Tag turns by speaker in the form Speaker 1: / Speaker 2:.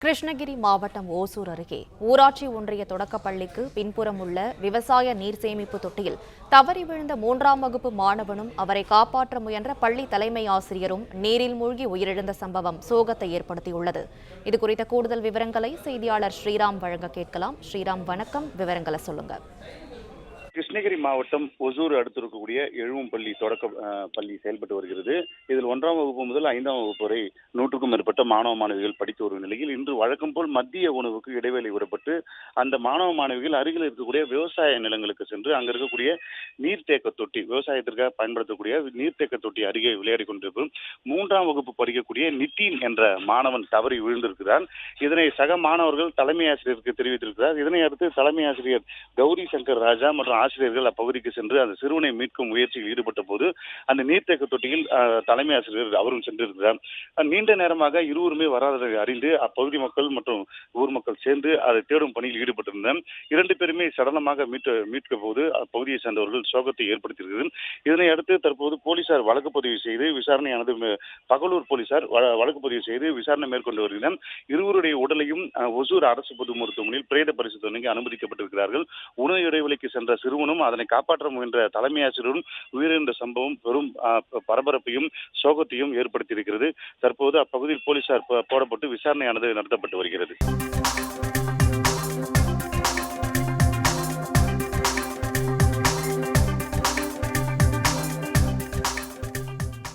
Speaker 1: கிருஷ்ணகிரி மாவட்டம் ஓசூர் அருகே ஊராட்சி ஒன்றிய தொடக்கப்பள்ளிக்கு பின்புறம் உள்ள விவசாய நீர் சேமிப்பு தொட்டியில் தவறி விழுந்த 3ஆம் வகுப்பு மாணவனும் அவரை காப்பாற்ற முயன்ற பள்ளி தலைமை ஆசிரியரும் நீரில் மூழ்கி உயிரிழந்த சம்பவம் சோகத்தை ஏற்படுத்தியுள்ளது. இதுகுறித்த கூடுதல் விவரங்களை செய்தியாளர் ஸ்ரீராம் வழங்க கேட்கலாம். ஸ்ரீராம், வணக்கம். விவரங்களை சொல்லுங்க.
Speaker 2: கிருஷ்ணகிரி மாவட்டம் ஒசூர் அடுத்து இருக்கக்கூடிய எழுவம்பள்ளி தொடக்க பள்ளி செயல்பட்டு வருகிறது. இதில் 1ஆம் வகுப்பு முதல் 5ஆம் வகுப்பு வரை 100க்கும் மேற்பட்ட மாணவ மாணவிகள் படித்து வரும் நிலையில் இன்று வழக்கம் போல் மதிய உணவுக்கு இடைவேளை விடப்பட்டு அந்த மாணவ மாணவிகள் அருகில் இருக்கக்கூடிய விவசாய நிலங்களுக்கு சென்று அங்க இருக்கக்கூடிய நீர்த்தேக்க தொட்டி, விவசாயத்திற்காக பயன்படுத்தக்கூடிய நீர்த்தேக்க தொட்டி அருகே விளையாடி கொண்டிருக்கும் 3ஆம் வகுப்பு படிக்கக்கூடிய நிதின் என்ற மாணவன் தவறி விழுந்திருக்கிறார். இதனை சக மாணவர்கள் தலைமை ஆசிரியருக்கு தெரிவித்திருக்கிறார். இதனை அடுத்து தலைமை ஆசிரியர் கௌரி சங்கர் ராஜா மற்றும் ஆசிரியர்கள் அப்பகுதிக்கு சென்று அந்த சிறுவனை மீட்கும் முயற்சியில் ஈடுபட்ட போது அந்த நீர்த்தேக்க தொட்டியில் தலைமை ஆசிரியர் அவரும் சென்றிருக்கிறார். நீண்ட நேரமாக இருவருமே வராததை அறிந்து அப்பகுதி மக்கள் மற்றும் ஊர் மக்கள் சேர்ந்து அதை தேடும் பணியில் ஈடுபட்டிருந்தனர். 2 பேருமே சடலமாக மீட்க போது அப்பகுதியை சேர்ந்தவர்கள் சோகத்தை ஏற்படுத்தியிருக்கிறது. இதனை அடுத்து தற்போது போலீசார் வழக்கு பதிவு செய்து விசாரணையானது பகலூர் போலீசார் வழக்கு பதிவு செய்து விசாரணை மேற்கொண்டு வருகின்றனர். இருவருடைய உடலையும் ஒசூர் அரசு பொது மருத்துவமனையில் பிரேத பரிசோதனைக்கு அனுமதிக்கப்பட்டிருக்கிறார்கள். உணவு இடைவெளிக்கு சென்ற சிறுவனும் அதனை காப்பாற்ற முயன்ற தலைமை ஆசிரியரும் உயிரிழந்த சம்பவம் பெரும் பரபரப்பையும் சோகத்தையும் ஏற்படுத்தியிருக்கிறது. தற்போது அப்பகுதியில் போலீசார் போடப்பட்டு விசாரணையானது நடத்தப்பட்டு வருகிறது.